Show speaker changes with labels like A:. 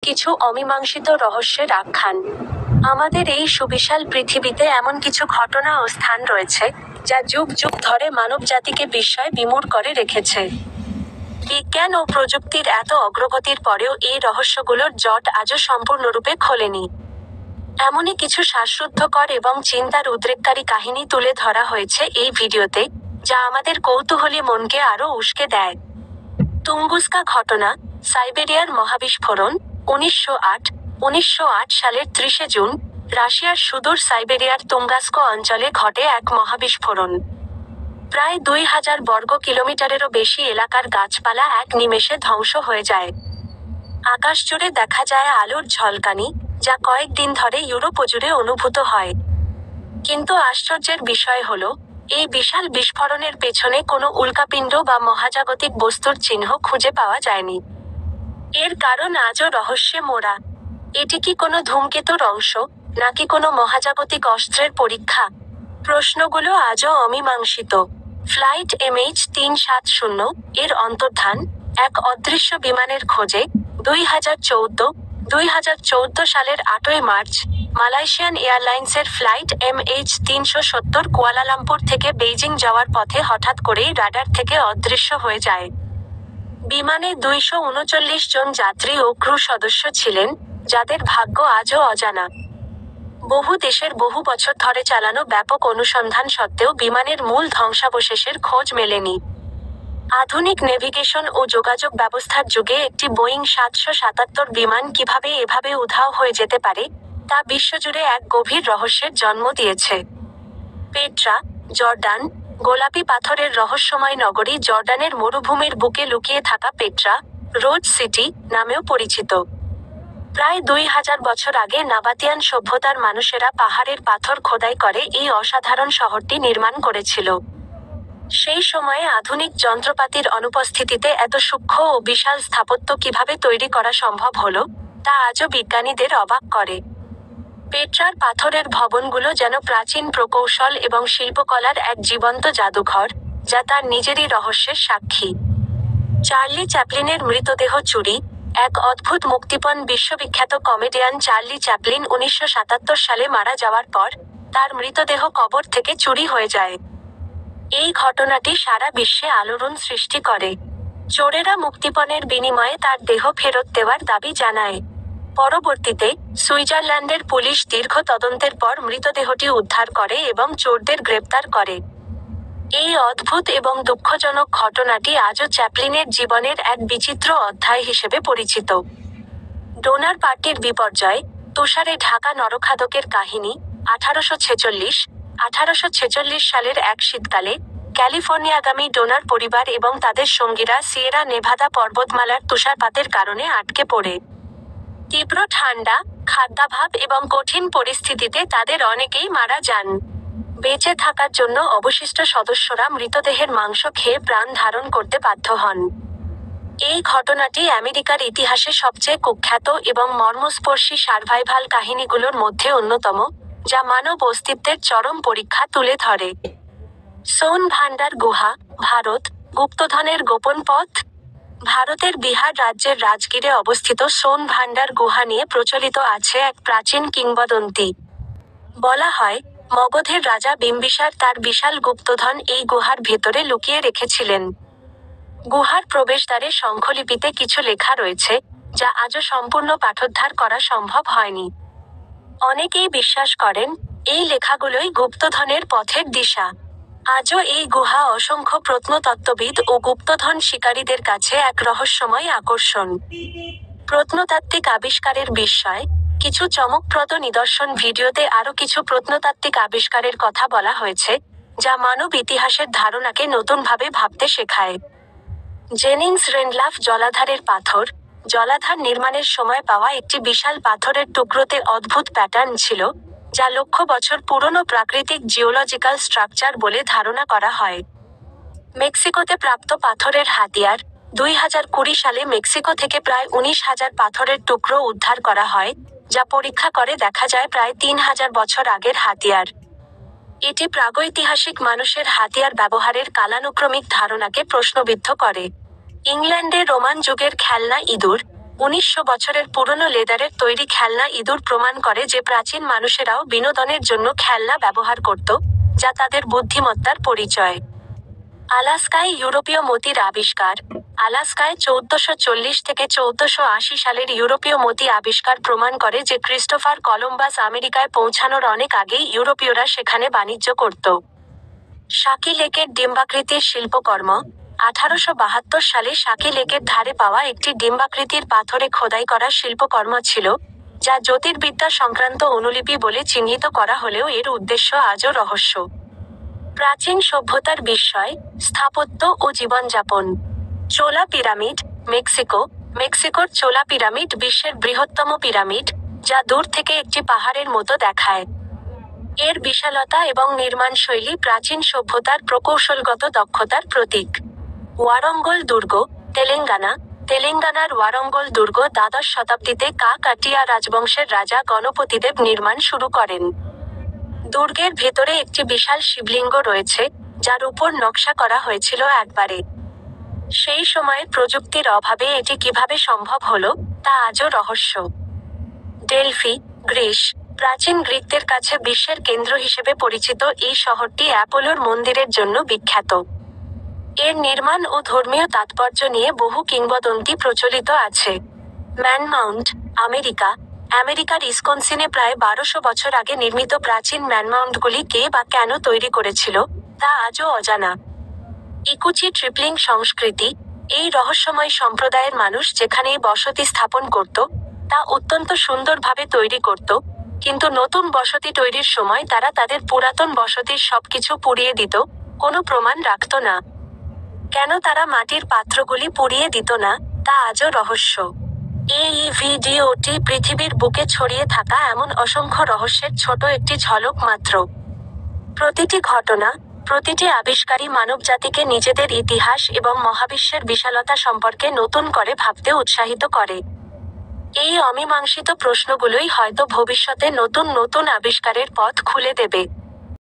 A: কিছু অমীমাংসিত রহস্যের আখ্যান। আমাদের এই সুবিশাল পৃথিবীতে এমন কিছু ঘটনা ও স্থান রয়েছে, যা যুগ যুগ ধরে মানবজাতিকে বিস্ময়ে বিমূঢ় করে রেখেছে। বিজ্ঞান ও প্রযুক্তির এত অগ্রগতির পরেও এই রহস্যগুলোর জট আজও সম্পূর্ণরূপে খোলেনি। এমনই কিছু শ্বাসরুদ্ধকর এবং চিন্তার উদ্রেককারী কাহিনী তুলে ধরা হয়েছে এই ভিডিওতে, যা আমাদের কৌতূহলী মনকে আরও উস্কে দেয়। তুঙ্গুস্কা ঘটনা, সাইবেরিয়ার মহাবিস্ফোরণ। 1908 সালের 30 জুন, রাশিয়ার সুদূর সাইবেরিয়ার তুঙ্গাস্ক অঞ্চলে ঘটে এক মহাবিস্ফোরণ। প্রায় 2000 বর্গ কিলোমিটারেরও বেশি এলাকার গাছপালা এক নিমেষে ধ্বংস হয়ে যায়। আকাশ জুড়ে দেখা যায় আলোর ঝলকানি, যা কয়েকদিন ধরে ইউরোপ জুড়ে অনুভূত হয়। কিন্তু আশ্চর্যের বিষয় হলো, এই বিশাল বিস্ফোরণের পেছনে কোনো উল্কাপিণ্ড বা মহাজাগতিক বস্তুর চিহ্ন খুঁজে পাওয়া যায়নি। এর কারণ আজও রহস্যে মোড়া। এটি কি কোনো ধূমকেতুর অংশ, নাকি কোনো মহাজাগতিক অস্ত্রের পরীক্ষা? প্রশ্নগুলো আজও অমীমাংসিত। ফ্লাইট MH370 এর অন্তর্ধান, এক অদৃশ্য বিমানের খোঁজে। 2014 সালের 8ই মার্চ, মালয়েশিয়ান এয়ারলাইন্সের ফ্লাইট MH370 কুয়ালালামপুর থেকে বেইজিং যাওয়ার পথে হঠাৎ করেই রাডার থেকে অদৃশ্য হয়ে যায়। বিমানে 239 জন যাত্রী ও ক্রু সদস্য ছিলেন, যাদের ভাগ্য আজও অজানা। বহু দেশের বহু বছর ধরে চালানো ব্যাপক অনুসন্ধান সত্ত্বেও বিমানের মূল ধ্বংসাবশেষের খোঁজ মেলেনি। আধুনিক নেভিগেশন ও যোগাযোগ ব্যবস্থার যুগে একটি বোয়িং 777 বিমান কিভাবে এভাবে উধাও হয়ে যেতে পারে, তা বিশ্বজুড়ে এক গভীর রহস্যের জন্ম দিয়েছে। Petra, Jordan. গোলাপি পাথরের রহস্যময় নগরী জর্ডানের মরুভূমির বুকে লুকিয়ে থাকা পেট্রা, রোজ সিটি নামেও পরিচিত। প্রায় 2000 বছর আগে নাবাতিয়ান সভ্যতার মানুষেরা পাহাড়ের পাথর খোদাই করে এই অসাধারণ শহরটি নির্মাণ করেছিল। সেই সময়ে আধুনিক যন্ত্রপাতির অনুপস্থিতিতে এত সূক্ষ্ম ও বিশাল স্থাপত্য কিভাবে তৈরি করা সম্ভব হলো, তা আজও বিজ্ঞানীদের অবাক করে। পেট্রার পাথরের ভবনগুলো যেন প্রাচীন প্রকৌশল এবং শিল্পকলার এক জীবন্ত জাদুঘর, যা তার নিজেরই রহস্যের সাক্ষী। চার্লি চ্যাপলিনের মৃতদেহ চুরি। এক অদ্ভুত মুক্তিপণ বিশ্ববিখ্যাত কমেডিয়ান চার্লি চ্যাপলিন 1977 সালে মারা যাওয়ার পর, তার মৃতদেহ কবর থেকে চুরি হয়ে যায়। এই ঘটনাটি সারা বিশ্বে আলোড়ন সৃষ্টি করে। চোরেরা মুক্তিপণের বিনিময়ে তার দেহ ফেরত দেওয়ার দাবি জানায়। পরবর্তীতে, সুইজারল্যান্ডের পুলিশ দীর্ঘ তদন্তের পর মৃতদেহটি উদ্ধার করে এবং চোরদের গ্রেপ্তার করে। এই অদ্ভুত এবং দুঃখজনক ঘটনাটি আজও চ্যাপলিনের জীবনের এক বিচিত্র অধ্যায় হিসেবে পরিচিত। ডোনার পার্টির বিপর্যয়। তুষারে ঢাকা নরখাদকের কাহিনী। 1846 সালের এক শীতকালে, ক্যালিফোর্নিয়াগামী ডোনার পরিবার এবং তাদের সঙ্গীরা সিয়েরা নেভাদা পর্বতমালার তুষারপাতের কারণে আটকে পড়ে। তীব্র ঠান্ডা, খাদ্যাভাব এবং কঠিন পরিস্থিতিতে তাদের অনেকেই মারা যান। বেঁচে থাকার জন্য অবশিষ্ট সদস্যরা মৃতদেহের মাংস খেয়ে প্রাণ ধারণ করতে বাধ্য হন। এই ঘটনাটি আমেরিকার ইতিহাসে সবচেয়ে কুখ্যাত এবং মর্মস্পর্শী সার্ভাইভাল কাহিনীগুলোর মধ্যে অন্যতম, যা মানব অস্তিত্বের চরম পরীক্ষা তুলে ধরে। সোন ভান্ডার গুহা, ভারত। গুপ্তধনের গোপন পথ। ভারতের বিহার রাজ্যের রাজগীরে অবস্থিত সোন ভান্ডার গুহা নিয়ে প্রচলিত আছে এক প্রাচীন কিংবদন্তি। বলা হয়, মগধের রাজা বিম্বিসার তার বিশাল গুপ্তধন এই গুহার ভেতরে লুকিয়ে রেখেছিলেন। গুহার প্রবেশদ্বারে শঙ্খলিপিতে কিছু লেখা রয়েছে, যা আজও সম্পূর্ণ পাঠোদ্ধার করা সম্ভব হয়নি। অনেকেই বিশ্বাস করেন, এই লেখাগুলোই গুপ্তধনের পথের দিশা। আজও এই গুহা অসংখ্য প্রত্নতত্ত্ববিদ ও গুপ্তধন শিকারীদের কাছে এক রহস্যময় আকর্ষণ। প্রত্নতাত্ত্বিক আবিষ্কারের বিস্ময়। কিছু চমকপ্রদ নিদর্শন ভিডিওতে আরও কিছু প্রত্নতাত্ত্বিক আবিষ্কারের কথা বলা হয়েছে, যা মানব ইতিহাসের ধারণাকে নতুনভাবে ভাবতে শেখায়। জেনিংস রেন্ডলাফ জলাধারের পাথর। জলাধার নির্মাণের সময় পাওয়া একটি বিশাল পাথরের টুকরোতে অদ্ভুত প্যাটার্ন ছিল, যা লক্ষ বছর পুরনো প্রাকৃতিক জিওলজিক্যাল স্ট্রাকচার বলে ধারণা করা হয়। মেক্সিকোতে প্রাপ্ত পাথরের হাতিয়ার। 2020 সালে মেক্সিকো থেকে প্রায় 19,000 পাথরের টুকরো উদ্ধার করা হয়, যা পরীক্ষা করে দেখা যায় প্রায় 3,000 বছর আগের হাতিয়ার। এটি প্রাগৈতিহাসিক মানুষের হাতিয়ার ব্যবহারের কালানুক্রমিক ধারণাকে প্রশ্নবিদ্ধ করে। ইংল্যান্ডে রোমান যুগের খেলনা ইঁদুর। 1900 বছরের পুরনো লেদারের তৈরি খেলনা ইঁদুর প্রমাণ করে যে প্রাচীন মানুষেরাও বিনোদনের জন্য খেলনা ব্যবহার করত, যা তাদের বুদ্ধিমত্তার পরিচয়। আলাস্কায় ইউরোপীয় মতির আবিষ্কার। আলাস্কায় 1440 থেকে 1480 সালের ইউরোপীয় মতি আবিষ্কার প্রমাণ করে যে ক্রিস্টোফার কলম্বাস আমেরিকায় পৌঁছানোর অনেক আগেই ইউরোপীয়রা সেখানে বাণিজ্য করত। সাকি লেকের ডিম্বাকৃতির শিল্পকর্ম। 1872 সালে সাকি লেকের ধারে পাওয়া একটি ডিম্বাকৃতির পাথরে খোদাই করা শিল্পকর্ম ছিল, যা জ্যোতির্বিদ্যা সংক্রান্ত অনুলিপি বলে চিহ্নিত করা হলেও এর উদ্দেশ্য আজও রহস্য। প্রাচীন সভ্যতার বিস্ময়, স্থাপত্য ও জীবনযাপন। চোলা পিরামিড, মেক্সিকো। মেক্সিকোর চোলা পিরামিড বিশ্বের বৃহত্তম পিরামিড, যা দূর থেকে একটি পাহাড়ের মতো দেখায়। এর বিশালতা এবং নির্মাণশৈলী প্রাচীন সভ্যতার প্রকৌশলগত দক্ষতার প্রতীক। ওয়ারঙ্গল দুর্গ, তেলেঙ্গানা। তেলেঙ্গানার ওয়ারঙ্গল দুর্গ দ্বাদশ শতাব্দীতে কাকাটিয়া রাজবংশের রাজা গণপতিদেব নির্মাণ শুরু করেন। দুর্গের ভেতরে একটি বিশাল শিবলিঙ্গ রয়েছে, যার উপর নকশা করা হয়েছিল একবারে। সেই সময়ের প্রযুক্তির অভাবে এটি কিভাবে সম্ভব হলো, তা আজও রহস্য। Delphi, Greece. প্রাচীন গ্রিকদের কাছে বিশ্বের কেন্দ্র হিসেবে পরিচিত এই শহরটি অ্যাপোলোর মন্দিরের জন্য বিখ্যাত। এর নির্মাণ ও ধর্মীয় তাৎপর্য নিয়ে বহু কিংবদন্তি প্রচলিত আছে। Man Mount, America. আমেরিকার ইসকনসিনে প্রায় 1200 বছর আগে নির্মিত প্রাচীন ম্যানমাউন্টগুলি কে বা কেন তৈরি করেছিল, তা আজও অজানা। ইকুচি ট্রিপলিং সংস্কৃতি। এই রহস্যময় সম্প্রদায়ের মানুষ যেখানেই বসতি স্থাপন করত, তা অত্যন্ত সুন্দরভাবে তৈরি করত, কিন্তু নতুন বসতি তৈরির সময় তারা তাদের পুরাতন বসতির সবকিছু পুড়িয়ে দিত, কোনো প্রমাণ রাখত না। কেন তারা মাটির পাত্রগুলি পুড়িয়ে দিত না, তা আজও রহস্য। এই ভিডিওটি পৃথিবীর বুকে ছড়িয়ে থাকা এমন অসংখ্য রহস্যের ছোট একটি ঝলক মাত্র। প্রতিটি ঘটনা, প্রতিটি আবিষ্কারই মানবজাতিকে নিজেদের ইতিহাস এবং মহাবিশ্বের বিশালতা সম্পর্কে নতুন করে ভাবতে উৎসাহিত করে। এই অমীমাংসিত প্রশ্নগুলোই হয়তো ভবিষ্যতে নতুন নতুন আবিষ্কারের পথ খুলে দেবে।